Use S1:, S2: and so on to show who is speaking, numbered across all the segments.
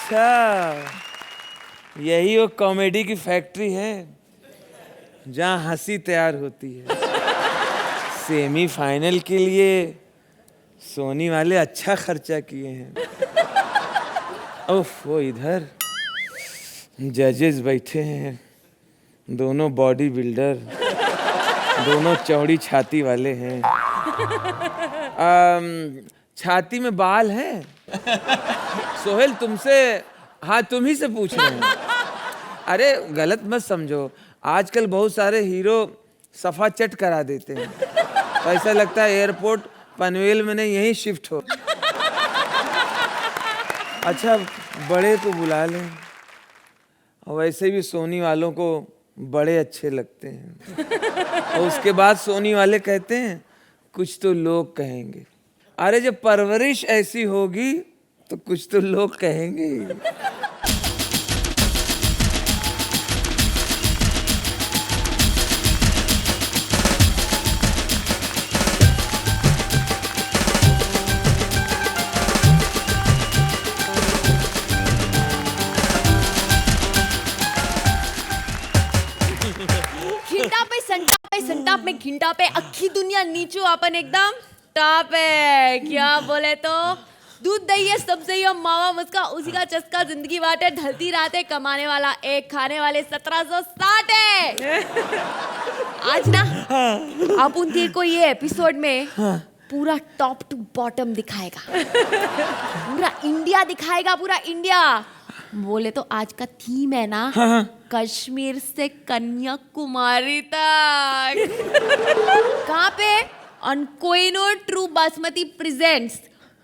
S1: अच्छा, यही वो कॉमेडी की फैक्ट्री है जहाँ हंसी तैयार होती है। सेमीफाइनल के लिए सोनी वाले अच्छा खर्चा किए हैं। उफ, वो इधर जजेस बैठे हैं, दोनों बॉडी बिल्डर, दोनों चौड़ी छाती वाले हैं। छाती में बाल हैं। सोहेल तुमसे, हाँ तुम ही से पूछ रहे हैं। अरे गलत मत समझो, आजकल बहुत सारे हीरो सफा चट करा देते हैं, तो ऐसा लगता है एयरपोर्ट पनवेल में नहीं यहीं शिफ्ट हो। अच्छा बड़े को बुला लें, वैसे भी सोनी वालों को बड़े अच्छे लगते हैं। और उसके बाद सोनी वाले कहते हैं कुछ तो लोग कहेंगे। अरे जब परवरिश ऐसी होगी तो कुछ तो लोग कहेंगे।
S2: संटाप में घिंटा पे अख्खी दुनिया नीचू अपन एकदम टॉप है। क्या बोले तो दूध दही है सबसे ही मावा मुस्का उसी का चस्का जिंदगी बाटे ढलती रातें कमाने वाला एक खाने वाले 1760 है। आज ना आप उन तेरे को ये एपिसोड में पूरा टॉप टू बॉटम दिखाएगा, पूरा इंडिया दिखाएगा, पूरा इंडिया। बोले तो आज का थीम है ना, कश्मीर से कन्याकुमारी तक। कहाँ पे? On Kohinoor true basmati presents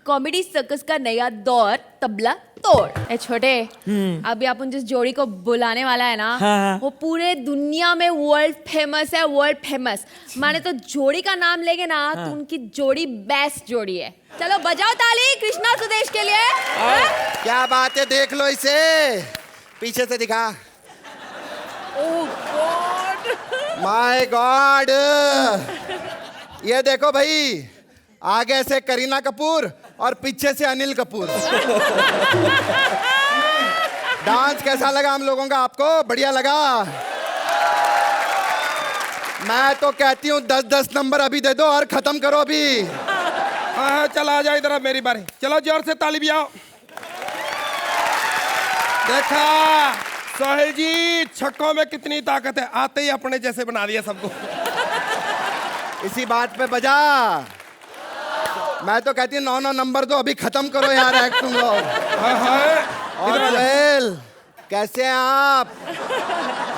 S2: comedy circus का नया दौर तबला तोड़। ए छोटे, अभी अपन जिस जोड़ी को बुलाने वाला है ना, वो पूरे दुनिया में वर्ल्ड फेमस है, वर्ल्ड फेमस। माने तो जोड़ी का नाम लेंगे ना तो उनकी जोड़ी बेस्ट जोड़ी है। चलो बजाओ ताली कृष्णा सुदेश के लिए।
S3: क्या बात है, देख लो इसे, पीछे से दिखा।
S2: ओह गॉड,
S3: माय गॉड, ये देखो भाई, आगे से करीना कपूर और पीछे से अनिल कपूर। डांस कैसा लगा हम लोगों का? आपको बढ़िया लगा? मैं तो कहती हूँ 10-10 नंबर अभी दे दो और खत्म करो अभी।
S4: हाँ चल आ जाओ इधर, अब मेरी बारी। चलो जोर से ताली बजाओ। देखा सोहेल जी, छक्कों में कितनी ताकत है, आते ही अपने जैसे बना दिया सबको।
S3: इसी बात पे बजा। मैं तो कहती हूँ 9-9 नंबर दो, अभी खत्म करो यार एक्ट तुम लोग। और सोहेल कैसे हैं आप?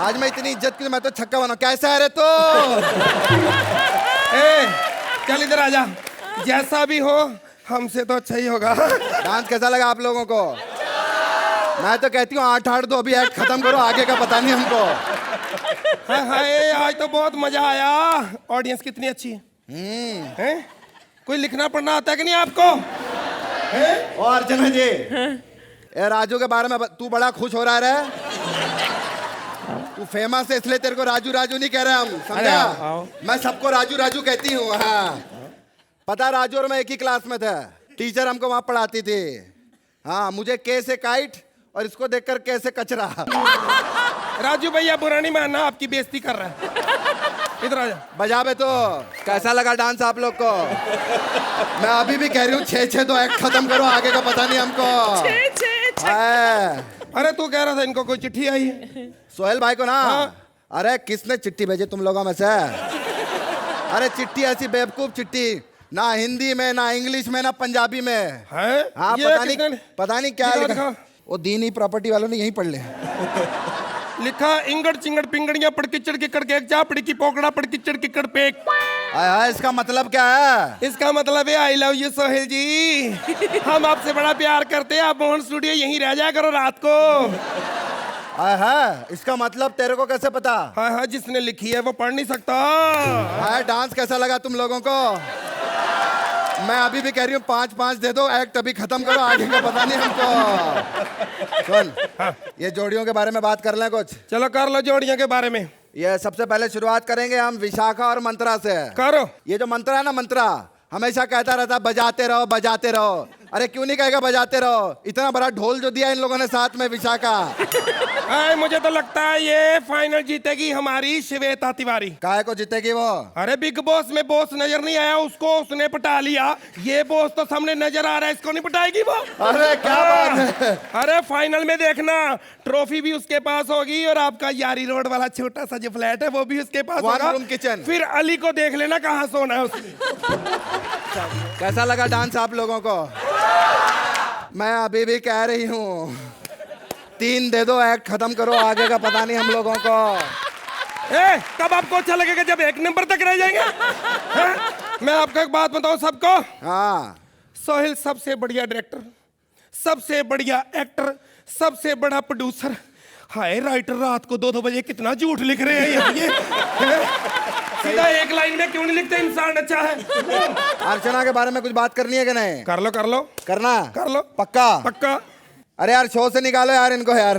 S3: आज मैं इतनी इज्जत की, मैं तो छक्का बना। कैसा है रे तो?
S4: चल इधर आ जा, जैसा भी हो हमसे तो अच्छा ही होगा।
S3: डांस कैसा लगा आप लोगों को? मैं तो कहती हूँ 8-8 दो, अभी एक्ट खत्म करो, आगे का पता नहीं हमको।
S4: हाय आज तो बहुत मजा आया। ऑडियंस कितनी अच्छी है। कोई लिखना पढ़ना आता है कि नहीं आपको?
S3: और अर्चना जी, ए राजू के बारे में तू बड़ा खुश हो रहा है। तू फेमस है इसलिए तेरे को राजू राजू नहीं कह रहे हम, समझा? मैं सबको राजू राजू कहती हूँ। हाँ पता, राजू और मैं एक ही क्लास में थे, टीचर हमको वहां पढ़ाती थी। हाँ मुझे के से काइट और इसको देखकर कैसे कचरा।
S4: राजू भैया बुरा नहीं मानना, आपकी बेइज्जती कर रहा है। इधर आ जा।
S3: बजा बे। तो कैसा लगा डांस आप लोग को? मैं अभी भी कह रही हूँ 6-6 दो, एक्ट खत्म करो, आगे का पता नहीं हमको।
S2: 6-6।
S4: अरे तू कह रहा था इनको कोई चिट्ठी आई है?
S3: सोहेल भाई को ना। अरे किसने चिट्ठी भेजी तुम लोगों में से? अरे चिट्ठी ऐसी बेवकूफ चिट्ठी, ना हिंदी में, ना इंग्लिश में, ना पंजाबी में है। हाँ पता नहीं क्या लिखा। वो दीनी प्रॉपर्टी वालों ने यहीं पढ़ ले
S4: लिखा, इंगड़ चिंगड़ पिंगड़ियां पड़किचड़ किकड़ के एक चापड़ी की पोकड़ा पड़किचड़ किकड़ पेक।
S3: इसका मतलब क्या है?
S4: इसका मतलब है आई लव यू सोहेल जी, हम आपसे बड़ा प्यार करते हैं, आप मोहन स्टूडियो यहीं रह जाया करो रात को।
S3: इसका मतलब तेरे को कैसे पता?
S4: हाँ जिसने लिखी है वो पढ़ नहीं सकता।
S3: डांस कैसा लगा तुम लोगों को? मैं अभी भी कह रही हूँ 5-5 दे दो, एक्ट अभी खत्म करो, आगे का पता नहीं हमको। सुन, ये जोड़ियों के बारे में बात कर लें कुछ।
S4: चलो कर लो जोड़ियों के बारे में।
S3: ये सबसे पहले शुरुआत करेंगे हम विशाखा और मंत्रा से।
S4: करो।
S3: ये जो मंत्रा है ना, मंत्रा हमेशा कहता रहता बजाते रहो बजाते रहो, अरे क्यों नहीं कहेगा, बजाते रहो। इतना बड़ा ढोल जो दिया इन लोगों ने साथ में विशाखा।
S4: मुझे तो लगता है ये फाइनल जीतेगी हमारी श्वेता तिवारी।
S3: काहे को जीतेगी वो?
S4: अरे बिग बॉस में बॉस नजर नहीं आया उसको, उसने पटा लिया। ये बॉस तो सामने नजर आ रहा है, इसको नहीं पटाएगी वो?
S3: अरे क्या बात है।
S4: अरे फाइनल में देखना, ट्रॉफी भी उसके पास होगी और आपका यारी रोड वाला छोटा सा जो फ्लैट है वो भी उसके पास होगा।
S3: Room kitchen.
S4: फिर अली को देख लेना कहाँ सोना है उसने।
S3: कैसा लगा डांस आप लोगों को? मैं अभी भी कह रही हूँ 3 दे दो, एक्ट खत्म करो, आगे का पता नहीं हम लोगों को।
S4: कब आपको अच्छा लगेगा जब 1 नंबर तक रह जाएंगे? मैं आपको एक बात बताऊं सबको।
S3: हाँ,
S4: सोहेल सबसे बढ़िया डायरेक्टर, सबसे बढ़िया एक्टर, सबसे बड़ा प्रोड्यूसर। हाय राइटर रात को 2-2 बजे कितना झूठ लिख रहे हैं ये। सीधा एक लाइन में क्यों नहीं लिखते इंसान अच्छा है?
S3: अर्चना के बारे में कुछ बात करनी है कि नहीं?
S4: कर लो कर लो।
S3: करना?
S4: कर लो
S3: पक्का?
S4: पक्का।
S3: अरे यार शो से निकालो यार इनको यार।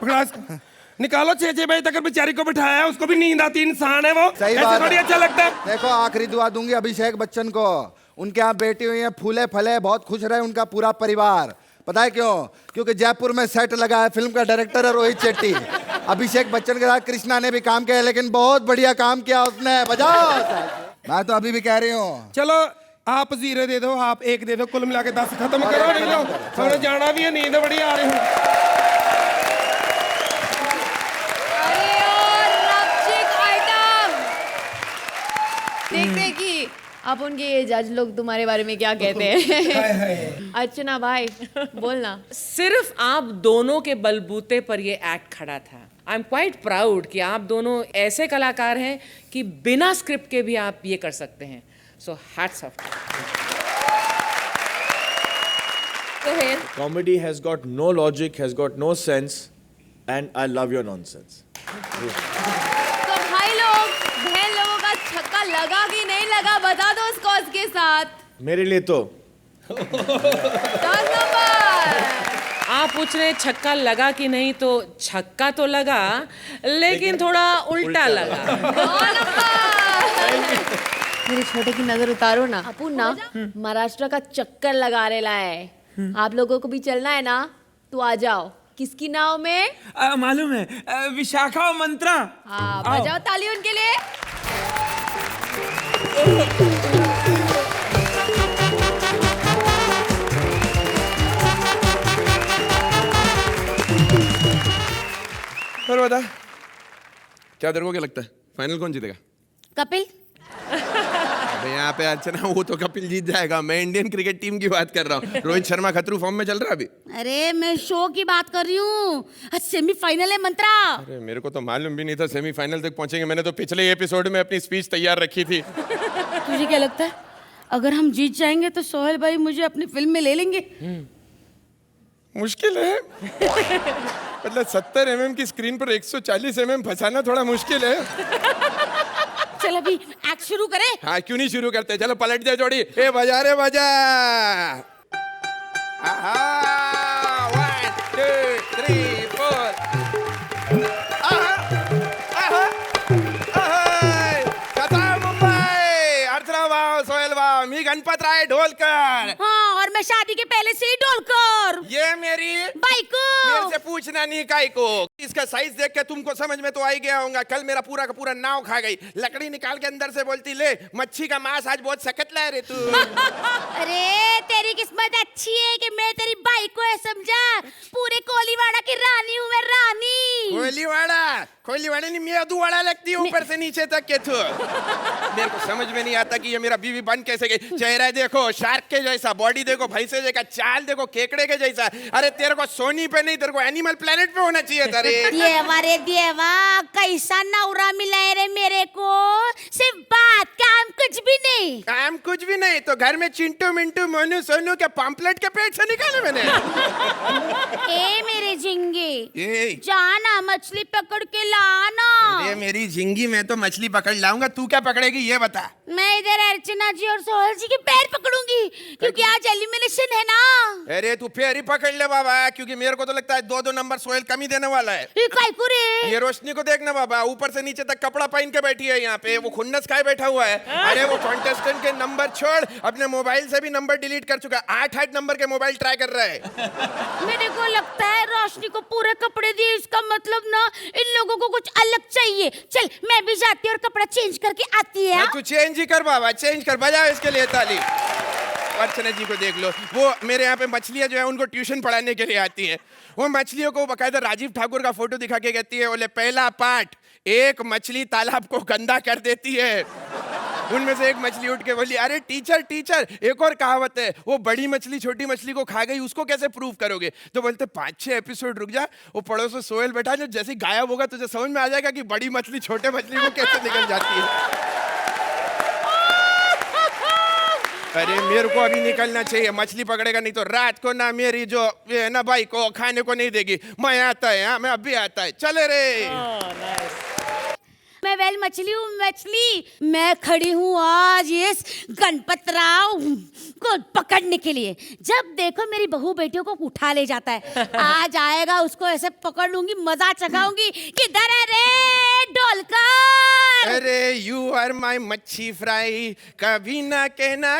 S4: पकड़ा इसको। निकालो 6 बजे तक बेचारी को बिठाया है, उसको भी नींद आती, इंसान है वो।
S3: सही बात
S4: थोड़ी
S3: है।
S4: अच्छा लगता है।
S3: देखो आखिरी दुआ दूंगी अभिषेक बच्चन को, उनके यहाँ बेटी हुई है, फूले फले, बहुत खुश रहे उनका पूरा परिवार। पता है क्यों? क्योंकि जयपुर में सेट लगा है, फिल्म का डायरेक्टर है रोहित शेट्टी। अभिषेक बच्चन के साथ कृष्णा ने भी काम किया, लेकिन बहुत बढ़िया काम किया उसने। बजाओ। मैं तो अभी भी कह रही हूँ।
S4: चलो आप 0 दे दो, आप 1 दे दो, कुल मिला के 10 खत्म करो। नहीं तो हमें जाना भी है, नींद बड़ी आ रही है।
S2: अरे और रक्षिक आइटम देखते हैं कि अब उनके ये जज लोग तुम्हारे बारे में क्या कहते हैं। अर्चना भाई बोलना।
S5: सिर्फ आप दोनों के बलबूते पर ये एक्ट खड़ा था। आई एम क्वाइट प्राउड कि आप दोनों ऐसे कलाकार हैं कि बिना स्क्रिप्ट के भी आप ये कर सकते हैं। So hats off.
S6: Comedy has got no logic, has got no sense, and I love your nonsense.
S2: तो भाई लोग बहन लोगों का छक्का लगा कि नहीं लगा बता दो उस कॉज के साथ।
S6: मेरे लिए तो
S2: 10 नंबर।
S5: आप पूछ रहे हैं छक्का लगा कि नहीं, तो छक्का तो लगा लेकिन थोड़ा उल्टा लगा।
S2: 9 नंबर। मेरे छोटे की नजर उतारो ना। अपुन ना महाराष्ट्र का चक्कर लगा रेला है, आप लोगों को भी चलना है ना तो आ जाओ। किसकी नाव में?
S1: मालूम है, विशाखा और मंत्रा।
S2: हाँ बजाओ ताली उनके लिए।
S7: और बता, क्या तेरे को क्या लगता है फाइनल कौन जीतेगा?
S2: कपिल।
S7: अबे यहाँ पे अर्चना, वो तो कपिल जीत जाएगा। मैं इंडियन क्रिकेट टीम की बात कर रहा हूँ। रोहित शर्मा खतरू फॉर्म में चल रहा है अभी।
S8: अरे मैं शो की बात कर रही हूँ। सेमीफाइनल है मंत्रा।
S7: अरे मेरे को तो मालूम भी नहीं था सेमीफाइनल तक पहुंचेंगे। मैंने तो पिछले एपिसोड में अपनी स्पीच तैयार रखी थी।
S8: तुझे क्या लगता है अगर हम जीत जाएंगे तो सोहेल भाई मुझे अपनी फिल्म में ले लेंगे?
S7: मुश्किल है। मतलब 70 mm की स्क्रीन पर 140 mm फंसाना थोड़ा मुश्किल है।
S8: चल अभी एक्ट शुरू करें।
S7: हाँ क्यों नहीं शुरू करते? चलो पलट जाए जोड़ी। ए बजा रे बजा। 1 2 3 4। सोहेल वाह, मी गणपतराय ढोलकर।
S8: हाँ और मैं शादी के पहले से ही ढोलकर।
S7: ये मेरी
S8: बाइको।
S7: मेरे से पूछना नहीं काय को। इसका साइज देख के तुमको समझ में तो आ ही गया होगा। कल मेरा पूरा का पूरा नाव खा गई। लकड़ी निकाल के अंदर से बोलती ले मच्छी का मांस आज बहुत सख्त ला रे तू।
S8: अरे तेरी किस्मत अच्छी है कि मैं तेरी बाइको है, समझा? पूरे कोलीवाड़ा की रानी हूँ मैं, रानी।
S7: कोलीवाड़ा नहीं, मेदू वाड़ा लगती है ऊपर से नीचे तक के। तू मेरे को समझ में नहीं आता कि ये मेरा बीवी बन कैसे गई। चेहरा देखो शार्क के जैसा, बॉडी देखो भैंसे जैसा, चाल देखो केकड़े के जैसा। अरे तेरे को सोनी पे नहीं, तेरे को एनिमल प्लेनेट पे होना चाहिए था रे।
S8: देवा रे देवा, कैसा नौरा मिला है रे मेरे को। सिर्फ बात, काम कुछ भी नहीं।
S7: काम कुछ भी नहीं तो घर में चिंटू मिंटू मोनू सोनू के पंपलेट के पेट से निकाले मैंने।
S8: ए मेरे झिंगे,
S7: ए
S8: जाना मछली पकड़ के लाना।
S7: अरे मेरी झिंगी, मैं तो मछली पकड़ लाऊंगा, तू क्या पकड़ेगी ये बता।
S8: मैं इधर अर्चना जी और सोहेल जी के पैर पकड़ूंगी क्योंकि आज एलिमिनेशन है ना।
S7: अरे तू फेर ही पकड़ ले बाबा, क्योंकि मेरे को तो लगता है 2-2 नंबर सोहेल कम ही देने वाला है।
S8: काय को रे?
S7: ये रोशनी को देखना बाबा, ऊपर से नीचे तक कपड़ा पहन के बैठी है यहाँ पे, वो खुन्नस खाए बैठा हुआ है। अरे वो कॉन्टेस्टेंट के नंबर छोड़, अपने मोबाइल से भी नंबर डिलीट कर चुका है। 8 नंबर के मोबाइल ट्राई कर रहा है।
S8: मेरे को लगता है रोशनी को पूरे कपड़े दिए, इसका मतलब ना इन लोगों को कुछ अलग चाहिए। चल मैं भी जाती हूँ और कपड़ा चेंज करके आती है।
S7: तू चेंज ही कर बाबा, चेंज कर, बजाओ इसके लिए ताली। अर्चना जी को देख लो, वो मेरे यहाँ पे मछलियाँ जो है उनको ट्यूशन पढ़ाने के लिए आती हैं। वो मछलियों को बकायदा राजीव ठाकुर का फोटो दिखा के कहती है, बोले पहला पार्ट, एक मछली तालाब को गंदा कर देती है। उनमें से एक मछली उठ के बोली, अरे टीचर टीचर, एक और कहावत है, वो बड़ी मछली छोटी मछली को खा गई, उसको कैसे प्रूव करोगे? तो बोलते 5-6 एपिसोड रुक जा, वो पड़ोस में सोहेल बैठा, जो जैसे ही गायब होगा तुझे समझ में आ जाएगा कि बड़ी मछली छोटे मछली को कैसे निकल जाती है। अरे मेरे को अभी निकलना चाहिए, मछली पकड़ेगा नहीं तो रात को ना मेरी जो ये ना भाई को खाने को नहीं देगी। मैं आता है, हाँ मैं अभी आता है, चले रे।
S8: मैं वेल मछली हूँ, मछली। मैं खड़ी हूँ आज इस गणपत राव को पकड़ने के लिए। जब देखो मेरी बहू बेटियों को उठा ले जाता है, आज आएगा उसको ऐसे पकड़ लूंगी, मजा चखाऊंगी। किधर है रे ढोलकर?
S7: अरे यू आर माई मच्छी फ्राई, कभी ना कहना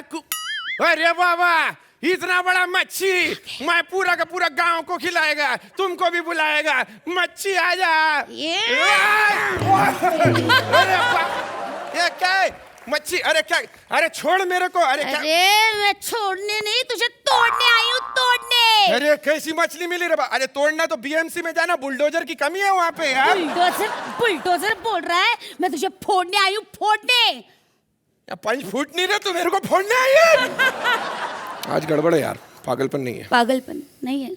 S7: अरे बाबा, इतना बड़ा मच्छी मैं पूरा का पूरा गांव को खिलाएगा, तुमको भी बुलाएगा। मच्छी आजा। ये क्या है? मच्छी? अरे क्या? अरे छोड़ मेरे को। अरे क्या?
S8: अरे मैं छोड़ने नहीं, तुझे तोड़ने आई हूँ, तोड़ने।
S7: अरे कैसी मछली मिली रे? अरे तोड़ना तो बीएमसी में जाना, बुलडोजर की कमी है वहाँ पे यार।
S8: बुलडोजर बोल रहा है, मैं तुझे फोड़ने आई हूँ, फोड़ने।
S7: पंच फूट नहीं रहा, तू मेरे को फोड़ने आई है। आज गड़बड़ है यार, पागलपन नहीं है।
S8: पागलपन नहीं है।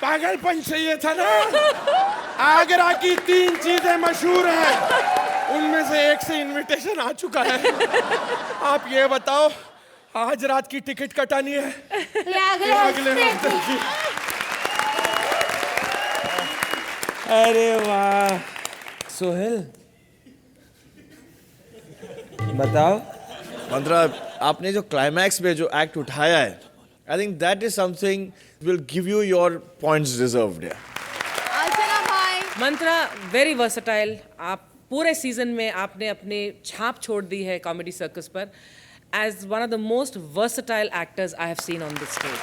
S7: पागलपन चाहिए था ना। आगरा की 3 चीजें मशहूर हैं, उनमें से एक से इनविटेशन आ चुका है। आप ये बताओ, आज रात की टिकट कटानी है अगले हफ्ते की।
S1: अरे वाह सोहेल, बताओ।
S6: मंत्रा, आपने जो क्लाइमैक्स में जो एक्ट उठाया है, I think that is something will give you your points deserved.
S2: अर्चना भाई,
S5: मंत्रा वेरी वर्सटाइल। आप पूरे सीजन में आपने अपनी छाप छोड़ दी है कॉमेडी सर्कस पर, as one of the most versatile actors I have seen on this stage.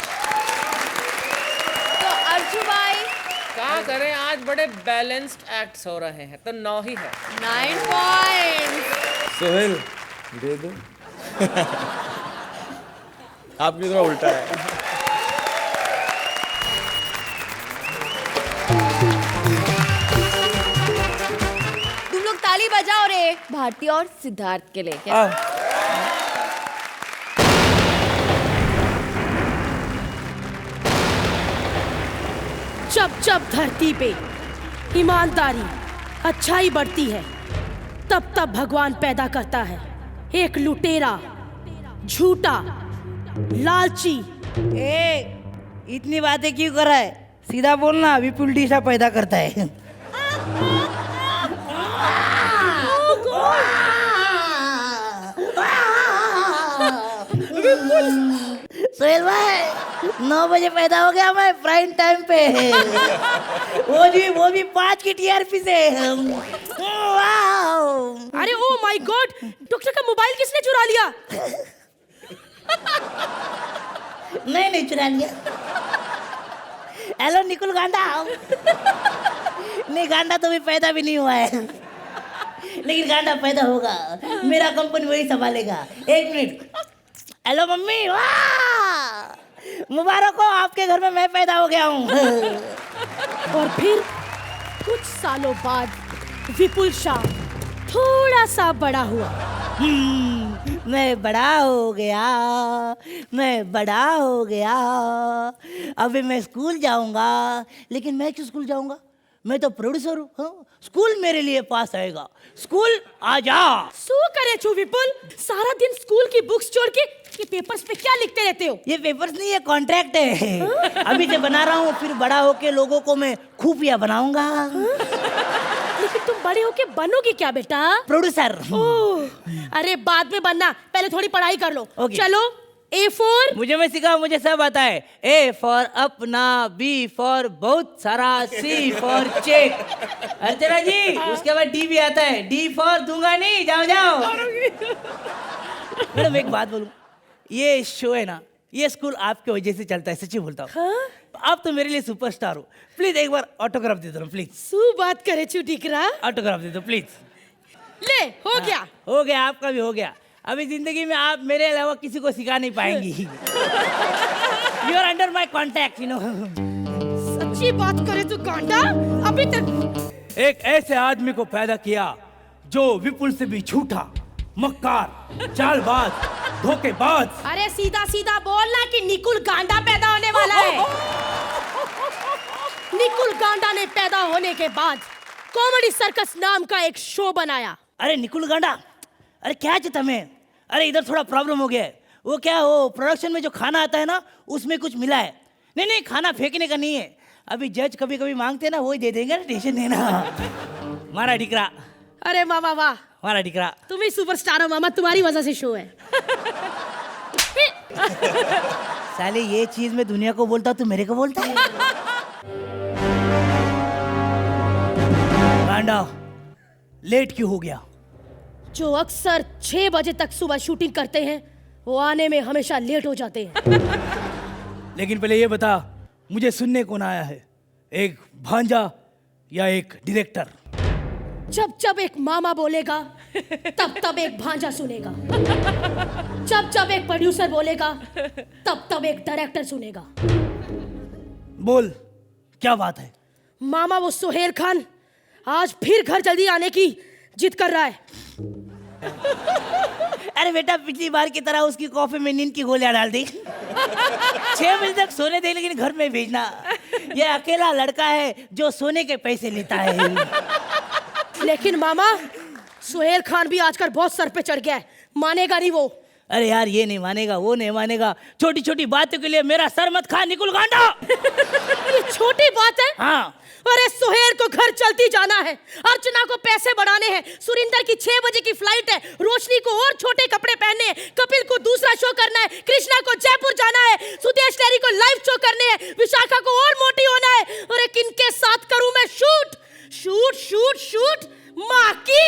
S2: तो अर्जु भाई
S5: क्या करें, आज बड़े बैलेंस्ड एक्ट्स हो रहे हैं, तो 9 ही है।
S2: 9 पॉइंट्स।
S1: सोहेल दे दो।
S6: आपकी थोड़ा उल्टा है।
S2: तुम लोग ताली बजाओ रे भारती और सिद्धार्थ के लिए। क्या?
S9: जब जब धरती पे ईमानदारी, अच्छाई बढ़ती है, तब तब भगवान पैदा करता है एक लुटेरा, झूठा, लालची।
S10: इतनी बातें क्यों कर रहा है? सीधा बोलना, अभी उल्टी पैदा करता है। सोहेल भाई 9 बजे पैदा हो गया मैं, प्राइम टाइम पे। वो भी 5 की टीआरपी से।
S9: अरे ओ माय गॉड, डॉक्टर का मोबाइल किसने चुरा लिया?
S10: नहीं चुरा लिया। हेलो निकुल गांडा। नहीं गांडा तो भी पैदा भी नहीं हुआ है, लेकिन गांडा पैदा होगा, मेरा कंपनी वही संभालेगा। 1 मिनट। हेलो मम्मी, वाह मुबारक हो, आपके घर में मैं पैदा हो गया हूँ।
S9: और फिर कुछ सालों बाद विपुल शाह थोड़ा सा बड़ा हुआ।
S10: मैं बड़ा हो गया, मैं बड़ा हो गया, अभी मैं स्कूल जाऊंगा। लेकिन मैं क्यों स्कूल जाऊंगा? मैं तो प्रोड्यूसर हूँ। हाँ? स्कूल मेरे लिए पास आएगा। स्कूल आ जा।
S9: सू करे छू विपुल, सारा दिन स्कूल की बुक्स छोड़ के ये पेपर्स पे क्या लिखते रहते हो?
S10: ये पेपर्स नहीं, ये कॉन्ट्रैक्ट है। अभी से बना रहा हूँ, फिर बड़ा होके लोगों को मैं खुफिया बनाऊंगा।
S9: लेकिन तुम बड़े होके बनोगे क्या बेटा?
S10: प्रोड्यूसर।
S9: ओह, अरे बाद में बनना, पहले थोड़ी पढ़ाई कर लो।
S10: Okay.
S9: चलो A4।
S10: मुझे मैं सीखा, मुझे सब आता है। A फॉर अपना, B फॉर बहुत सारा, C फॉर चेक। अर्चना जी, उसके बाद D भी आता है। D फॉर दूंगा नहीं, जाओ जाओ। मैडम एक बात बोलूं, ये शो है ना, ये स्कूल आपके वजह से चलता है, सच्ची बोलता हूँ। आप तो मेरे लिए सुपरस्टार हो। प्लीज एक बार ऑटोग्राफ दे दो प्लीज।
S9: सू बात करे छू टिकरा।
S10: ऑटोग्राफ दे दो प्लीज।
S9: ले, हो गया।
S10: हो गया, आपका भी हो गया। अभी जिंदगी में आप मेरे अलावा किसी को सिखा नहीं पाएंगी। You are under my contact, you know.
S9: सच्ची बात करे तू गांडा, अभी तक
S10: एक ऐसे आदमी को पैदा किया जो विपुल से भी झूठा, मक्कार, चालबाज, धोखेबाज।
S9: अरे सीधा सीधा बोलना कि निकुल गांडा पैदा होने वाला है। निकुल गांडा ने पैदा होने के बाद कॉमेडी सर्कस नाम का एक शो बनाया।
S10: अरे निकुल गांडा, अरे क्या चाहता मैं? अरे इधर थोड़ा प्रॉब्लम हो गया है। वो क्या, वो प्रोडक्शन में जो खाना आता है ना, उसमें कुछ मिला है। नहीं नहीं, खाना फेंकने का नहीं है। अभी जज कभी कभी मांगते हैं ना, वही दे देंगे, टेंशन देना। मारा डिकरा।
S9: अरे मामा वाह,
S10: मारा डिकरा।
S9: तुम ही सुपरस्टार हो मामा, तुम्हारी वजह से शो है।
S10: साले ये चीज मैं दुनिया को बोलता हूँ, तू मेरे को बोलता है? गांडा, लेट क्यों हो गया?
S9: जो अक्सर 6 बजे तक सुबह शूटिंग करते हैं, वो आने में हमेशा लेट हो जाते हैं।
S10: लेकिन पहले ये बता, मुझे सुनने कौन आया है? एक भांजा या एक डायरेक्टर?
S9: जब जब एक मामा बोलेगा, तब तब एक भांजा सुनेगा। जब जब एक प्रोड्यूसर बोलेगा, तब तब एक डायरेक्टर सुनेगा।
S10: बोल, क्या बात है?
S9: मामा वो सुहेल खान आज फिर घर जल्दी आने की जिद कर रहा है।
S10: अरे बेटा, पिछली बार की तरह उसकी कॉफी में नींद की गोलियां डाल दी। 6 बजे तक सोने दे, लेकिन घर में भेजना। ये अकेला लड़का है जो सोने के पैसे लेता है।
S9: लेकिन मामा, सुहेल खान भी आजकल बहुत सर पे चढ़ गया है, मानेगा नहीं वो।
S10: अरे यार, ये नहीं मानेगा, वो नहीं मानेगा। छोटी छोटी बातों के लिए मेरा सर मत खा, निकुल गांडा।
S9: ये छोटी बात है?
S10: हाँ।
S9: अरे सुहेल को घर चलती जाना है, अर्चना को पैसे बढ़ाने हैं, सुरिंदर की 6 बजे की फ्लाइट है, रोशनी को और छोटे कपड़े पहनने हैं, कपिल को दूसरा शो करना है, कृष्णा को जयपुर जाना है, सुदेश लहरी को लाइव शो करने हैं, विशाखा को और मोटी होना है। अरे किनके साथ करूं मैं शूट? शूट शूट शूट माँ की।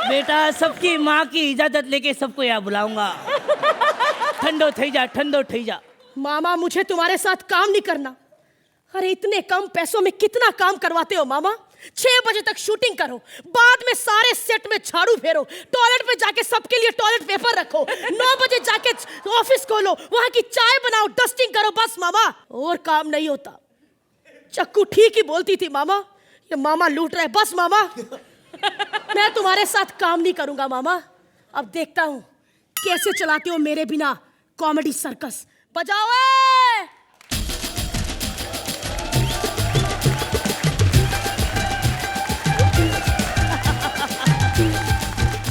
S10: बेटा, सबकी माँ की इजाजत लेके सबको यहाँ बुलाऊंगा। ठंडो थई जा, ठंडो थई जा।
S9: मामा, मुझे तुम्हारे साथ काम नहीं करना। अरे इतने कम पैसों में कितना काम करवाते हो मामा? 6 बजे तक शूटिंग करो, बाद में सारे सेट में झाड़ू फेरो, टॉयलेट पे जाके सबके लिए टॉयलेट पेपर रखो, 9 बजे जाके ऑफिस खोलो, वहां की चाय बनाओ, डस्टिंग करो, बस मामा, और काम नहीं होता। चक्कू ठीक ही बोलती थी मामा, ये मामा लूट रहे। बस मामा, मैं तुम्हारे साथ काम नहीं करूंगा मामा। अब देखता हूं कैसे चलाते हो मेरे बिना कॉमेडी सर्कस। बजाओ ए!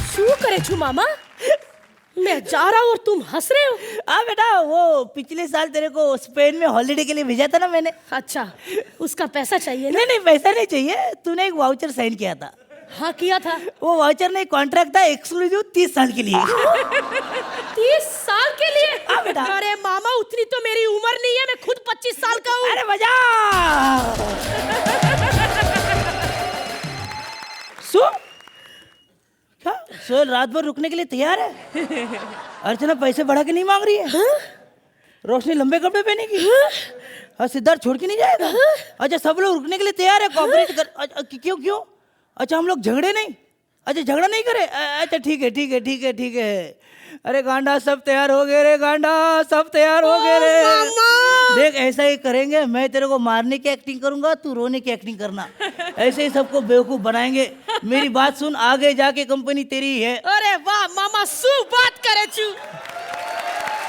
S9: शू करे छू मामा, मैं जा रहा हूँ और तुम हंस रहे हो।
S10: हाँ बेटा, वो पिछले साल तेरे को स्पेन में हॉलिडे के लिए भेजा था ना मैंने।
S9: अच्छा, उसका पैसा चाहिए ना?
S10: नहीं नहीं, पैसा नहीं चाहिए। तूने एक वाउचर साइन किया था।
S9: हाँ किया था।
S10: वो वाउचर नहीं, कॉन्ट्रैक्ट था एक्सक्लूसिव 30 साल के लिए।
S9: 30 साल के लिए?
S10: हाँ बेटा।
S9: अरे मामा, उतनी तो मेरी उम्र नहीं है, मैं खुद 25 साल का हूँ।
S10: अरे मजा। सो क्या सोहेल रात भर रुकने के लिए तैयार है? अर्चना पैसे बढ़ा के नहीं मांग रही है? रोशनी लंबे कपड़े पहनेगी? हाँ, सिद्धार्थ छोड़ के नहीं जाएगा? अच्छा, सब लोग रुकने के लिए तैयार है, कोऑपरेट कर। क्यों क्यों? अच्छा, हम लोग झगड़े नहीं? अच्छा, झगड़ा नहीं करे? अच्छा, ठीक है ठीक है ठीक है ठीक है। अरे गांडा सब तैयार हो गए रे, गांडा सब तैयार हो गए रे। देख ऐसा ही करेंगे, मैं तेरे को मारने की एक्टिंग करूंगा, तू रोने की एक्टिंग करना। ऐसे ही सबको बेवकूफ बनाएंगे। मेरी बात सुन, आगे जाके कंपनी तेरी ही है।
S9: अरे वाह मामा, सु बात करे चू।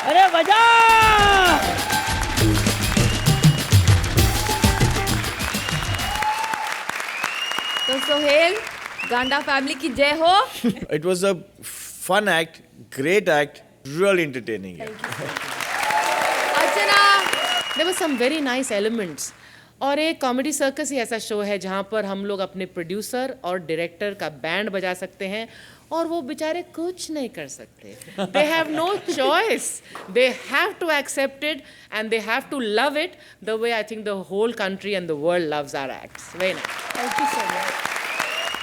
S10: अरे बजा।
S2: तो सोहेल, गांडा फैमिली की जय हो।
S6: It was a fun act, great act, really entertaining.
S2: Archana,
S5: There were some very nice elements. और एक कॉमेडी सर्कस ही ऐसा शो है जहाँ पर हम लोग अपने प्रोड्यूसर और डायरेक्टर का बैंड बजा सकते हैं और वो बेचारे कुछ नहीं कर सकते. They have no choice. They have to accept it and they have to love it the way I think the whole country and the world loves our acts. Very nice.
S9: Thank you so much.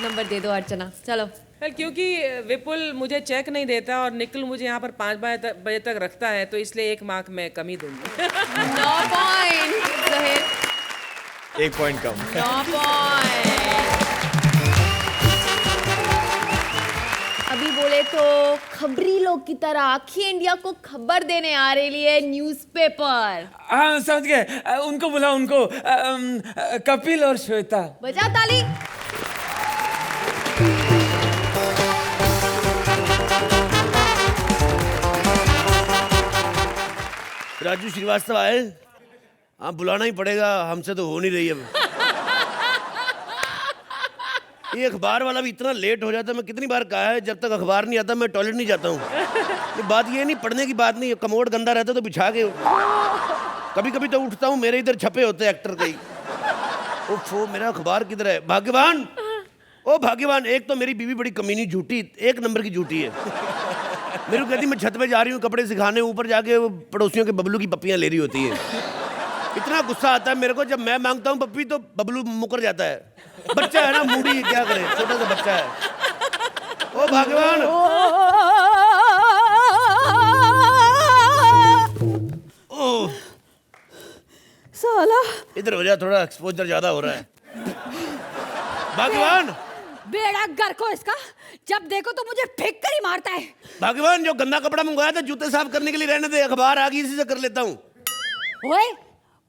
S2: नंबर दे दो अर्चना, चलो।
S5: Well, क्योंकि विपुल मुझे check नहीं देता और निखिल मुझे यहाँ पर 5 बजे तक रखता है तो इसलिए 1 मार्क मैं कम ही दूंगी.
S2: 9 पॉइंट सोहेल,
S6: 1 point कम.
S2: 9 पॉइंट। अभी बोले तो खबरी लोग की तरह आखी इंडिया को खबर देने आ रही है न्यूज़पेपर।
S1: हाँ समझ गए, उनको बुला, उनको कपिल और श्वेता।
S2: बजा ताली।
S11: राजू श्रीवास्तव आए? हाँ बुलाना ही पड़ेगा, हमसे तो हो नहीं रही अब। ये अखबार वाला भी इतना लेट हो जाता है, मैं कितनी बार कहा है जब तक अखबार नहीं आता मैं टॉयलेट नहीं जाता हूँ। ये बात ये नहीं, पढ़ने की बात नहीं, कमोड गंदा रहता तो बिछा के। कभी कभी तो उठता हूँ मेरे इधर छपे होते एक्टर कई। ओफो, मेरा अखबार किधर है? भाग्यवान, ओ भाग्यवान, एक तो मेरी बीवी बड़ी कमीनी झूठी, 1 नंबर की झूठी है। मेरे को कहती मैं छत पे जा रही हूँ कपड़े सिखाने, ऊपर जाके वो पड़ोसियों के बबलू की पप्पियाँ ले रही होती है। इतना गुस्सा आता है मेरे को जब मैं मांगता हूँ पप्पी तो बबलू मुकर जाता है। बच्चा है ना, मूडी, क्या करे, छोटा सा बच्चा है। ओ भगवान, ओ
S9: साला
S11: इधर हो जा, थोड़ा एक्सपोजर ज्यादा हो रहा है। भगवान,
S9: बेड़ा घर को इसका, जब देखो तो मुझे फेंक कर ही मारता है।
S11: भगवान, जो गंदा कपड़ा मंगवाया था जूते साफ करने के लिए रहने दे, अखबार आ गई इसी से कर लेता हूँ।
S8: ओए,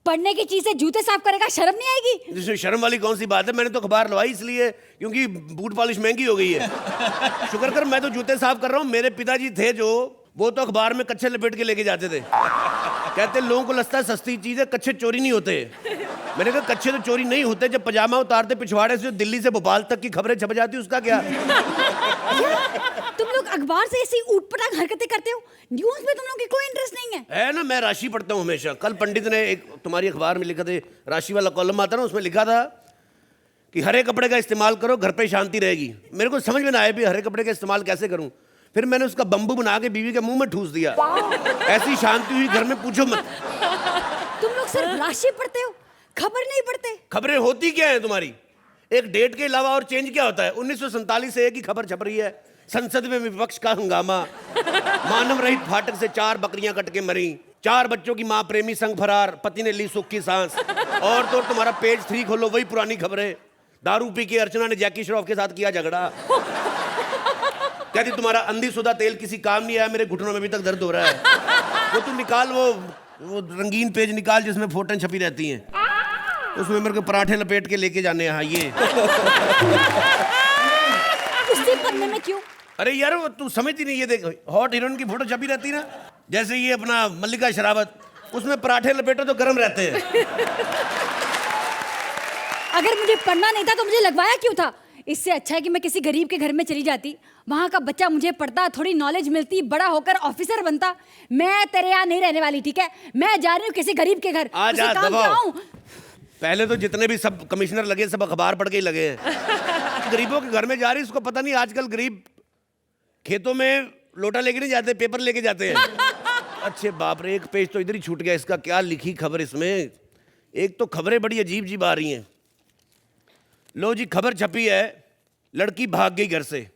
S8: पढ़ने की चीज से जूते साफ करेगा, शर्म नहीं आएगी?
S11: इसमें शर्म वाली कौन सी बात है? मैंने तो अखबार लवाई इसलिए क्योंकि बूट पॉलिश महंगी हो गई है। शुक्र कर मैं तो जूते साफ कर रहा हूँ। मेरे पिताजी थे जो, वो तो अखबार में कच्छे लपेट के लेके जाते थे। कहते लोगों को लगता है सस्ती चीज है, कच्छे चोरी नहीं होते। मैंने कहा कच्छे तो चोरी नहीं होते, जब पजामा उतारते पिछवाड़े से दिल्ली से भोपाल तक की खबरें छप जाती, उसका क्या?
S8: तुम लोग अखबार से ऐसी ऊटपटांग हरकतें करते हो, न्यूज़ में तुम लोग की कोई इंटरेस्ट नहीं
S11: है ना। मैं राशि पढ़ता हूँ हमेशा। कल पंडित ने एक तुम्हारी अखबार में लिखा था, राशि वाला कॉलम आता ना, उसमें लिखा था कि हरे कपड़े का इस्तेमाल करो, घर पे शांति रहेगी। मेरे को समझ में ना आया भी हरे कपड़े का इस्तेमाल कैसे करूं। फिर मैंने उसका बम्बू बना के बीवी के मुंह में ठूस दिया। ऐसी शांति हुई घर में, पूछो मत।
S8: तुम लोग सिर्फ राशि पढ़ते हो, खबर नहीं पढ़ते।
S11: खबरें होती क्या है तुम्हारी? एक डेट के अलावा और चेंज क्या होता है? 1947 से एक ही खबर छप रही है, संसद में विपक्ष का हंगामा, मानव रहित फाटक से 4 बकरियां कट के मरी, 4 बच्चों की मां प्रेमी संग फरार, पति ने ली सुख की सांस। और तो तुम्हारा पेज 3 खोलो, वही पुरानी खबरें। दारू पी के अर्चना ने जैकी श्रॉफ के साथ किया झगड़ा। कहती तुम्हारा अंधीसुधा तेल किसी काम नहीं आया, मेरे घुटनों में अभी तक दर्द हो रहा है। वो तू निकाल, वो रंगीन पेज निकाल जिसमें फोटों छपी रहती हैं, उसमें मेरे को पराठे लपेट के लेके जाने हैं। हाँ ये
S8: उसी पन्ने में क्यों?
S11: अरे यार वो तू समझती नहीं, ये देख हॉट हीरोइन की फोटो छपी रहती ना, जैसे ये अपना मल्लिका शरावत, उसमें पराठे लपेटो तो गर्म रहते हैं।
S8: अगर मुझे पढ़ना नहीं था तो मुझे लगवाया क्यों था? इससे अच्छा है कि मैं किसी गरीब के घर में चली जाती, वहाँ का बच्चा मुझे पढ़ता, थोड़ी नॉलेज मिलती, बड़ा होकर ऑफिसर बनता। मैं तेरे यहाँ नहीं रहने वाली, ठीक है? मैं जा रही हूँ किसी गरीब के घर।
S11: आ जा, दबाओ। पहले तो जितने भी सब कमिश्नर लगे सब अखबार पढ़ के ही लगे हैं। गरीबों के घर में जा रही, इसको पता नहीं आजकल गरीब खेतों में लोटा लेके नहीं जाते, पेपर लेके जाते हैं। अच्छे बाप रे, एक पेज तो इधर ही छूट गया इसका। क्या लिखी खबर इसमें? एक तो खबरें बड़ी अजीब अजीब आ रही हैं। लो जी, खबर छपी है, लड़की भाग गई घर से।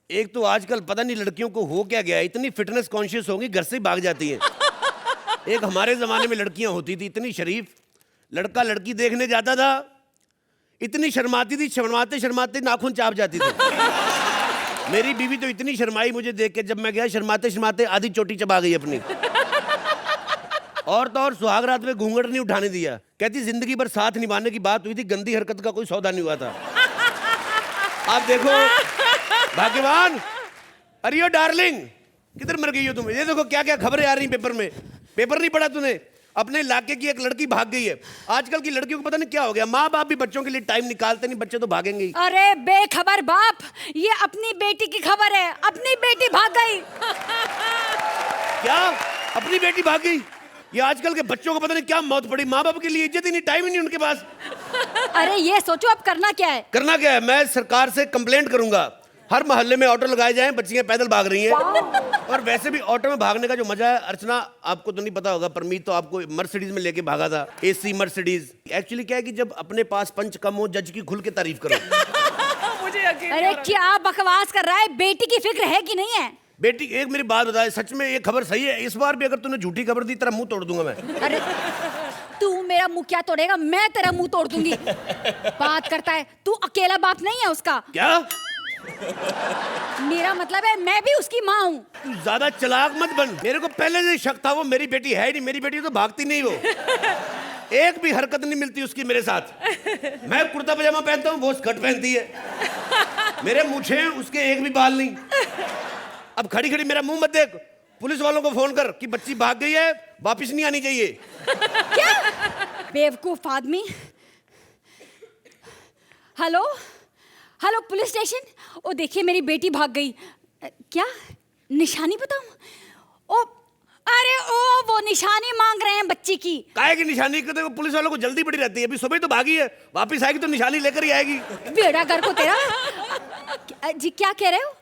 S11: एक तो आजकल पता नहीं लड़कियों को हो क्या गया, इतनी फिटनेस कॉन्शियस होगी, घर से ही भाग जाती हैं। एक हमारे जमाने में लड़कियां होती थी इतनी शरीफ, लड़का लड़की देखने जाता था, इतनी शर्माती थी, शर्माते शर्माते नाखून चाप जाती थी। मेरी बीवी तो इतनी शर्माई मुझे देख के, जब मैं गया शर्माते शर्माते आधी चोटी चबा गई अपनी। और तो और सुहाग रात में घूंघट नहीं उठाने दिया। कहती जिंदगी भर साथ निभाने की बात हुई थी, गंदी हरकत का कोई सौदा नहीं हुआ था। आप देखो भाग्यवान, अरे डार्लिंग किधर मर गई हो तुम? ये देखो क्या क्या खबरें आ रही पेपर में। पेपर नहीं पढ़ा तूने? अपने इलाके की एक लड़की भाग गई है। आजकल की लड़कियों को पता नहीं क्या हो गया, माँ बाप भी बच्चों के लिए टाइम निकालते नहीं, बच्चे तो भागेंगे ही।
S8: अरे बेखबर बाप, ये अपनी बेटी की खबर है, अपनी बेटी भाग गई।
S11: क्या अपनी बेटी भाग गई? ये आजकल के बच्चों को पता नहीं क्या मौत पड़ी, माँ बाप के लिए इज्जत ही नहीं, टाइम ही नहीं उनके पास।
S8: अरे ये सोचो अब करना क्या है।
S11: करना क्या है? मैं सरकार से कंप्लेंट करूंगा, हर मोहल्ले में ऑटो लगाए जाएं, बच्चियां पैदल भाग रही हैं। और वैसे भी ऑटो में भागने का जो मजा है, अर्चना आपको तो नहीं पता होगा, परमीत तो आपको मर्सिडीज में लेके भागा था, एसी मर्सिडीज। एक्चुअली क्या है कि जब अपने पास पंच कम हो, जज की खुल के तारीफ करो।
S5: मुझे यकीन
S8: अरे क्या बकवास कर रहा है, बेटी की फिक्र है कि नहीं है?
S11: बेटी एक मेरी बात बताए, सच में ये खबर सही है? इस बार भी अगर तूने झूठी खबर दी, तेरा मुंह तोड़ दूंगा मैं।
S8: अरे तू मेरा मुंह क्या तोड़ेगा, मैं तेरा मुंह तोड़ दूंगी। बात करता है, तू अकेला बाप नहीं है उसका।
S11: क्या?
S8: मेरा मतलब है मैं भी उसकी माँ हूँ।
S11: तू ज्यादा चालाक मत बन, मेरे को पहले से शक था वो मेरी बेटी है ही नहीं। मेरी बेटी तो भागती नहीं, वो एक भी हरकत नहीं मिलती उसकी मेरे साथ। मैं कुर्ता पजामा पहनता हूँ, वो स्कर्ट पहनती है। मेरे मूछे हैं, उसके एक भी बाल नहीं। अब खड़ी खड़ी मेरा मुंह मत देख, पुलिस वालों को फोन कर कि बच्ची भाग गई है, वापिस नहीं आनी चाहिए।
S8: क्या बेवकूफ आदमी। Hello hello police station. ओ देखिए मेरी बेटी भाग गई। क्या निशानी बताऊं? ओ अरे ओ वो निशानी मांग रहे हैं बच्ची की।
S11: काहे की निशानी? कहते पुलिस वालों को जल्दी पड़ी रहती है, अभी सुबह तो भागी है, वापिस आएगी तो निशानी लेकर ही आएगी।
S8: बेड़ा घर को तेरा। जी क्या कह रहे हो?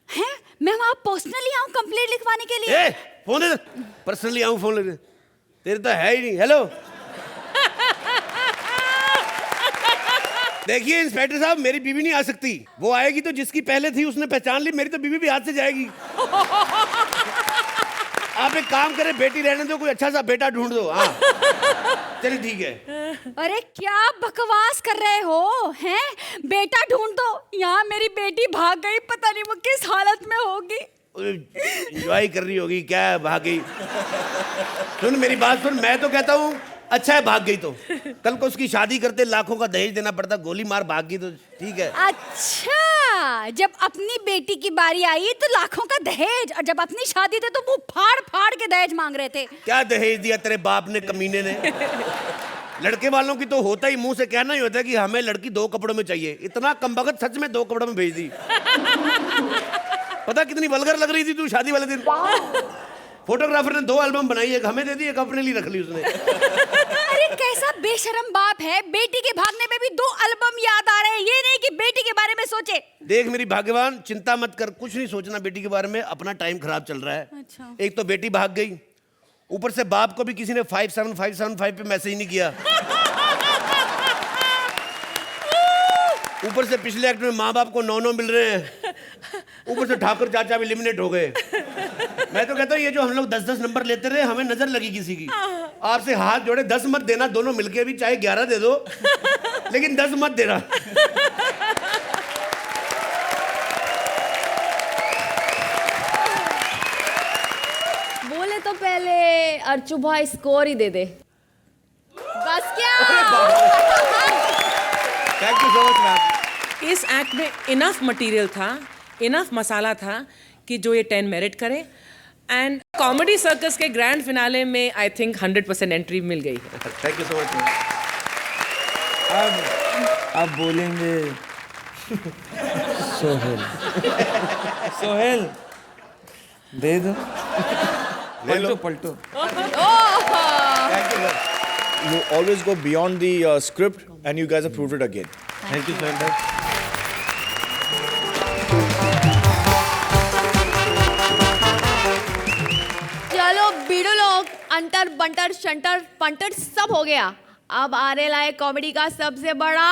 S8: हैं मैं वहां पर्सनली आऊं कंप्लेंट लिखवाने के लिए?
S11: फोन दे, पर्सनली आऊं फोन लेने? तेरे तो है ही नहीं। हेलो देखिए इंस्पेक्टर साहब, मेरी बीवी नहीं आ सकती, वो आएगी तो जिसकी पहले थी उसने पहचान ली, मेरी तो बीवी भी हाथ से जाएगी। आप एक काम करें, बेटी रहने दो, कोई अच्छा सा बेटा ढूंढ दो। हाँ चलिए ठीक है।
S8: अरे क्या बकवास कर रहे हो? हैं बेटा ढूंढ दो, यहाँ मेरी बेटी भाग गई, पता नहीं वो किस हालत में होगी।
S11: एंजॉय कर रही होगी क्या, भाग गई। सुन मेरी बात सुन, मैं तो कहता हूँ अच्छा है भाग गई तो, कल को उसकी शादी करते लाखों का दहेज देना पड़ता, गोली मार भाग गई तो ठीक है।
S8: अच्छा जब अपनी बेटी की बारी आई तो लाखों का दहेज, और जब अपनी शादी थी तो वो फाड़ फाड़ के दहेज मांग रहे थे।
S11: क्या दहेज दिया तेरे बाप ने, कमीने ने? लड़के वालों की तो होता ही, मुंह से कहना ही होता है कि हमें लड़की 2 कपड़ों में चाहिए। इतना कमबख्त सच में 2 कपड़ों में भेज दी। पता कितनी वल्गर लग रही थी तू शादी वाले दिन। फोटोग्राफर ने 2 एल्बम बनाई, एक हमें दे दी, एक अपने लिए रख ली उसने।
S8: अरे कैसा बेशरम बाप है, बेटी के भागने में भी 2 एल्बम याद आ रहे हैं, ये नहीं कि बेटी के बारे में सोचे।
S11: देख मेरी भाग्यवान, चिंता मत कर, कुछ नहीं सोचना बेटी के बारे में, अपना टाइम खराब चल रहा है।
S8: अच्छा।
S11: एक तो बेटी भाग गई, ऊपर से बाप को भी किसी ने 57575 पे मैसेज नहीं किया। ऊपर से पिछले एक्ट में माँ बाप को 9 मिल रहे हैं, ऊपर से ठाकुर चाचा भी एलिमिनेट हो गए। मैं तो कहता हूँ ये जो हम लोग 10-10 नंबर लेते रहे, हमें नजर लगी किसी की। आपसे हाथ जोड़े, 10 मत देना, दोनों मिलके भी चाहे 11 दे दो, लेकिन 10 मत देना।
S2: बोले तो पहले अर्चू भाई स्कोर ही दे दे। बस क्या?
S11: Thank you so much ma'am.
S5: इस एक्ट में इनफ मटेरियल था, इनफ मसाला था कि जो ये 10 मेरिट करे। एंड कॉमेडी सर्कस के ग्रैंड फिनाले में आई थिंक 100% एंट्री मिल गई है।
S11: Thank you so much ma'am.
S1: अब बोलेंगे सोहेल। सोहेल दे दो, पलटो पलटो।
S11: Thank you sir.
S6: You always go beyond the script, and you guys have proved it again.
S11: Thank you sir.
S2: चलो बीड़ो लोग, अंटर बंटर शंटर पंटर सब हो गया। अब आने लाए कॉमेडी का सबसे बड़ा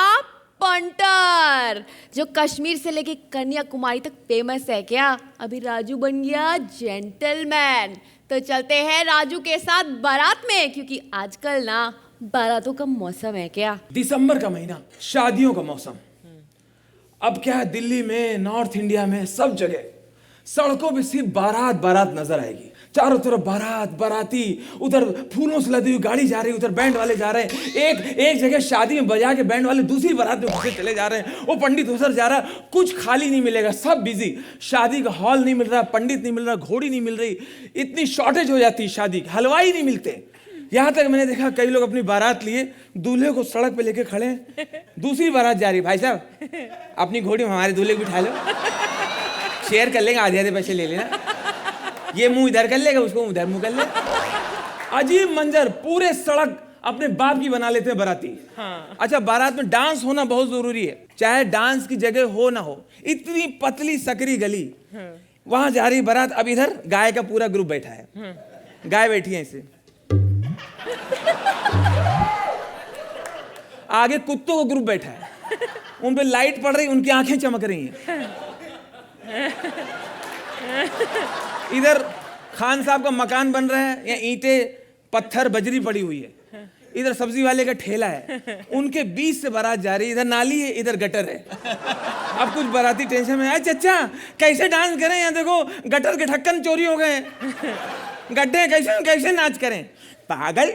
S2: पंटर, जो कश्मीर से लेके कन्याकुमारी तक फेमस है। क्या अभी राजू बन गया जेंटलमैन? तो चलते हैं राजू के साथ बारात में, क्योंकि आजकल ना बारातों का मौसम है। क्या
S1: दिसंबर का महीना, शादियों का मौसम। अब क्या है, दिल्ली में, नॉर्थ इंडिया में, सब जगह सड़कों पे सिर्फ बारात बारात नजर आएगी। चारों तरफ बारात, बाराती, उधर फूलों से लदी हुई गाड़ी जा रही है, उधर बैंड वाले जा रहे हैं। एक जगह शादी में बजा के बैंड वाले दूसरी बारात में घुसे चले जा रहे हैं। वो पंडित उधर जा रहा है, कुछ खाली नहीं मिलेगा, सब बिजी। शादी का हॉल नहीं मिल रहा, पंडित नहीं मिल रहा, घोड़ी नहीं मिल रही, इतनी शॉर्टेज हो जाती है शादी की, हलवाई नहीं मिलते। यहाँ तक मैंने देखा कई लोग अपनी बारात लिए दूल्हे को सड़क पे लेके खड़े हैं, दूसरी बारात जा रही है। भाई साहब अपनी घोड़ी में हमारे दूल्हे को बिठा लो, शेयर कर लेंगे, आधे आधे पैसे ले लेना, ये मुंह इधर कर लेगा, उसको उधर मुंह कर ले। अजीब मंजर, पूरे सड़क अपने बाप की बना लेते हैं बाराती। हाँ। अच्छा, बारात में डांस होना बहुत जरूरी है, चाहे डांस की जगह हो ना हो। इतनी पतली सकरी गली, वहां जा रही बारात। अब इधर गाय का पूरा ग्रुप बैठा है, गाय बैठी है इसे, आगे कुत्तों का ग्रुप बैठा है, उन पे लाइट पड़ रही, उनकी आंखें चमक रही हैं। इधर खान साहब का मकान बन रहा है, या ईंटें पत्थर बजरी पड़ी हुई है। इधर सब्जी वाले का ठेला है, उनके बीच से बारात जा रही है। इधर नाली है, इधर गटर है। अब कुछ बाराती टेंशन में, अरे चचा कैसे डांस करें, यहाँ देखो गटर के ढक्कन चोरी हो गए, गड्ढे कैसे कैसे नाच करें। पागल,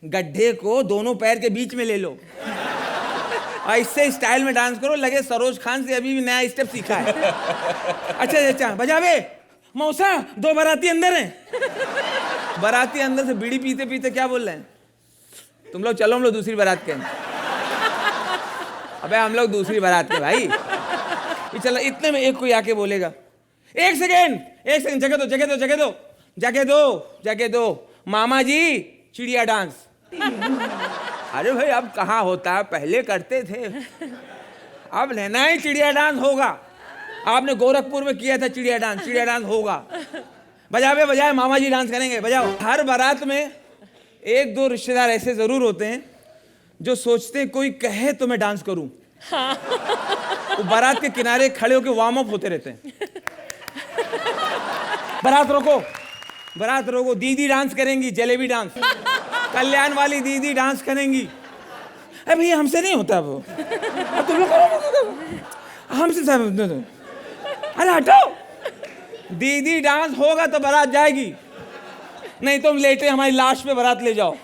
S1: गड्ढे को दोनों पैर के बीच में ले लो और इससे स्टाइल में डांस करो, लगे सरोज खान से अभी भी नया स्टेप सीखा है। अच्छा अच्छा, बजावे मौसा, दो बाराती अंदर हैं। बाराती अंदर से बीड़ी पीते पीते क्या बोल रहे हैं, तुम लोग चलो हम लोग दूसरी बारात के। अबे हम लोग दूसरी बारात के भाई। चलो, इतने में एक कोई आके बोलेगा, एक सेकेंड जगह दो जगह दो जगह दो जगह दो जगह दो, मामा जी चिड़िया डांस। अरे भाई अब कहाँ होता है, पहले करते थे, अब लेना ही चिड़िया डांस होगा। आपने गोरखपुर में किया था चिड़िया डांस होगा। बजाए मामा जी डांस करेंगे, बजाओ। हर बारात में एक दो रिश्तेदार ऐसे जरूर होते हैं जो सोचते हैं कोई कहे तो मैं डांस करूं। वो बारात के किनारे खड़े होकर वार्म अप होते रहते हैं। बारात रोको, दीदी डांस करेंगी, जलेबी डांस, कल्याण वाली दीदी डांस करेंगी। अरे भैया हमसे नहीं होता वो, अब तुम लोग करो, हमसे सब। अरे हटो, दीदी डांस होगा तो बारात जाएगी, नहीं तुम लेटे हमारी लाश पे बारात ले जाओ।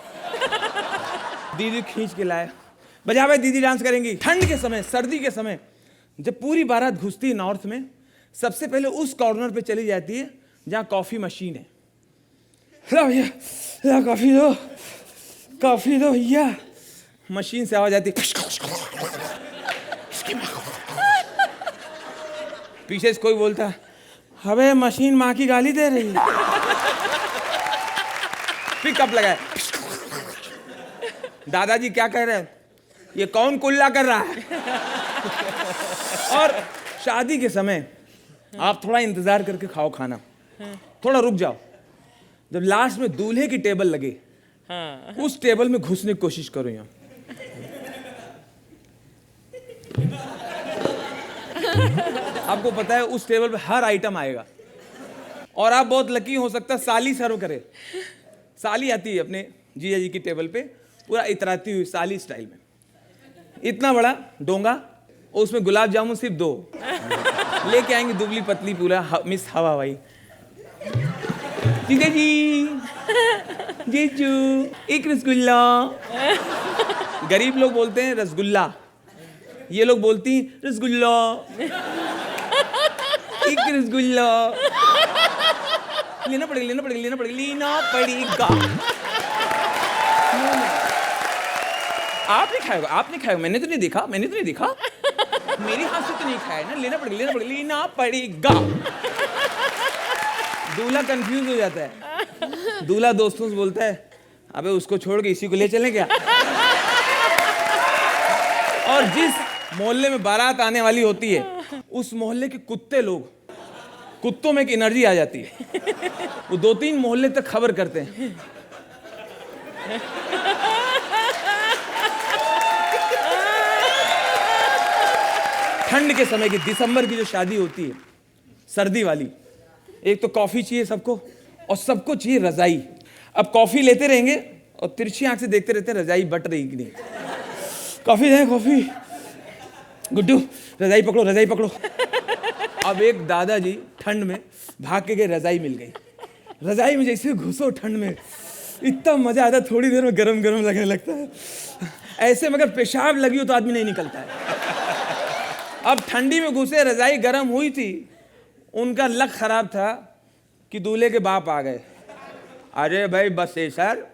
S1: दीदी खींच के लाए, बजा भाई दीदी डांस करेंगी। ठंड के समय, सर्दी के समय, जब पूरी बारात घुसती है नॉर्थ में, सबसे पहले उस कॉर्नर पे चली जाती है जहाँ कॉफी मशीन है। ला भैया कॉफी दो भैया। मशीन से आवाज आती, पीछे से कोई बोलता, अबे मशीन माँ की गाली दे रही है। फिर कप लगाए, दादाजी क्या कह रहे हैं, ये कौन कुल्ला कर रहा है। और शादी के समय आप थोड़ा इंतजार करके खाओ खाना, थोड़ा रुक जाओ। जब लास्ट में दूल्हे की टेबल लगे, उस टेबल में घुसने की कोशिश करो। यहाँ आपको पता है उस टेबल पे हर आइटम आएगा, और आप बहुत लकी हो सकता है साली सर्व करे। साली आती है अपने जीजा जी की टेबल पे, पूरा इतराती हुई साली स्टाइल में, इतना बड़ा डोंगा, और उसमें गुलाब जामुन सिर्फ 2 लेके आएंगे, दुबली पतली पूरा मिस हवा भाई। जीजा जी, जीजू एक रसगुल्ला। गरीब लोग बोलते हैं रसगुल्ला, ये लोग बोलती रसगुल्ला, एक रसगुल्ला। लेना पड़ेगा। आपने खाया, मैंने तो नहीं देखा, मेरे हाथ से तो नहीं खाया ना। लेना पड़ेगा। दूल्हा कंफ्यूज हो जाता है। दूल्हा दोस्तों से बोलता है, अबे उसको छोड़ के इसी को ले चलें क्या। और जिस मोहल्ले में बारात आने वाली होती है, उस मोहल्ले के कुत्तों में एक एनर्जी आ जाती है, वो 2-3 मोहल्ले तक खबर करते हैं। ठंड के समय की, दिसंबर की जो शादी होती है, सर्दी वाली, एक तो कॉफी चाहिए सबको, और सबको चाहिए रजाई। अब कॉफी लेते रहेंगे और तिरछी आंख से देखते रहते हैं रजाई बट रही कि नहीं। कॉफी है, कॉफी। गुड्डू रजाई पकड़ो, रजाई पकड़ो। अब एक दादाजी ठंड में भाग के गए, रजाई मिल गई। रजाई में जैसे घुसो ठंड में, इतना मजा आता, थोड़ी देर में गरम गरम लगने लगता है ऐसे, मगर पेशाब लगी हो तो आदमी नहीं निकलता है। अब ठंडी में घुसे, रजाई गर्म हुई थी, उनका लक खराब था कि दूल्हे के बाप आ गए। अरे भाई बस सर,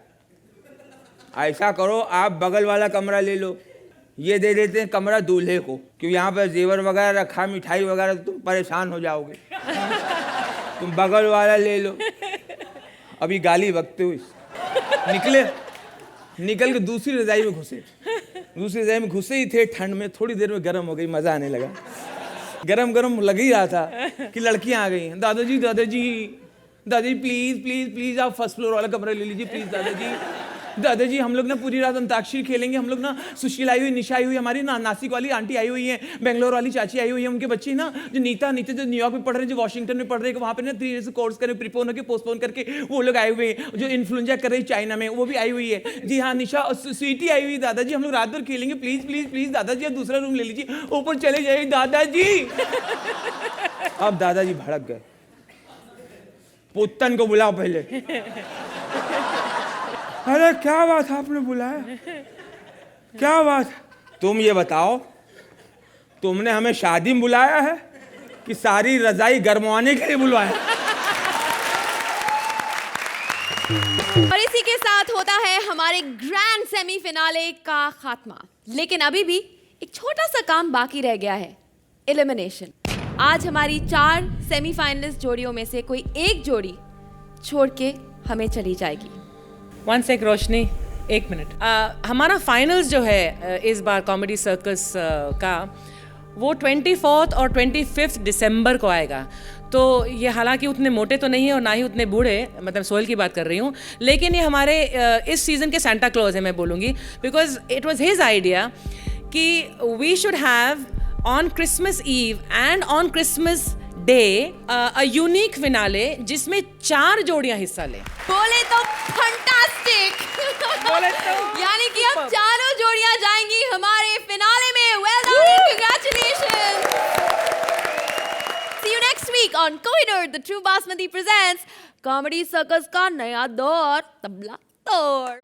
S1: ऐसा करो आप बगल वाला कमरा ले लो, ये दे देते हैं कमरा दूल्हे को, क्योंकि यहाँ पर जेवर वगैरह रखा, मिठाई वगैरह, तुम परेशान हो जाओगे, तुम बगल वाला ले लो। अभी गाली बकते हुए निकल के दूसरी रजाई में घुसे। दूसरी रजाई में घुसे ही थे, ठंड में थोड़ी देर में गर्म हो गई, मजा आने लगा। गरम गरम लग ही रहा था कि लड़कियां आ गई। दादाजी दादाजी दादाजी प्लीज प्लीज प्लीज आप फर्स्ट फ्लोर वाला कमरा ले लीजिए प्लीज दादाजी। दादाजी हम लोग ना पूरी रात अंताक्षरी खेलेंगे, हम लोग ना सुशील आई हुई, निशा आई हुई, हमारी ना नासिक वाली आंटी आई हुई है, बेंगलोर वाली चाची आई हुई है, उनके बच्चे ना जो नीता जो न्यूयॉर्क में पढ़ रहे हैं, जो वॉशिंगटन में पढ़ रहे हैं, वहाँ पे ना 3 years कोर्स करें, प्रीपोन करके पोस्टपोन करके वो लोग आए हुए हैं, जो इन्फ्लुएंजा कर रही चाइना में वो भी आई हुई है। जी हाँ निशा स्वीटी आई हुई। दादाजी हम लोग रात भर खेलेंगे, प्लीज प्लीज प्लीज दादाजी आप दूसरा रूम ले लीजिए, ऊपर चले जाइए दादाजी। अब दादाजी भड़क गए, पुत्तन को बुलाओ पहले। अरे क्या बात आपने बुलाया, क्या बात? तुम ये बताओ, तुमने हमें शादी में बुलाया है कि सारी रजाई गरमवाने के लिए बुलवाया?
S2: और इसी के साथ होता है हमारे ग्रैंड सेमीफिनाले का खात्मा। लेकिन अभी भी एक छोटा सा काम बाकी रह गया है, एलिमिनेशन। आज हमारी 4 सेमीफाइनलिस्ट जोड़ियों में से कोई एक जोड़ी छोड़ के हमें चली जाएगी।
S5: 1 sec रोशनी, 1 मिनट। हमारा फाइनल्स जो है इस बार कॉमेडी सर्कस का, वो 24 और 25 दिसंबर को आएगा। तो ये हालांकि उतने मोटे तो नहीं है और ना ही उतने बूढ़े, मतलब सोहेल की बात कर रही हूँ, लेकिन ये हमारे इस सीज़न के सांता क्लॉज है, मैं बोलूँगी, because it was his idea कि we should have on Christmas Eve and on Christmas Day a unique finale जिसमें 4 जोड़ियां हिस्सा लें।
S2: बोले तो फंटास्टिक।
S5: बोले तो
S2: यानी कि अब 4 जोड़ियां जाएंगी हमारे फिनाले में। Well done and congratulations. See you next week on Kohinoor, the True Basmati presents comedy circus का नया दौर, तबला तोड़।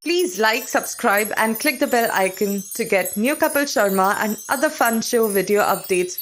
S12: Please like, subscribe and click the bell icon to get new Kapil Sharma and other fun show video updates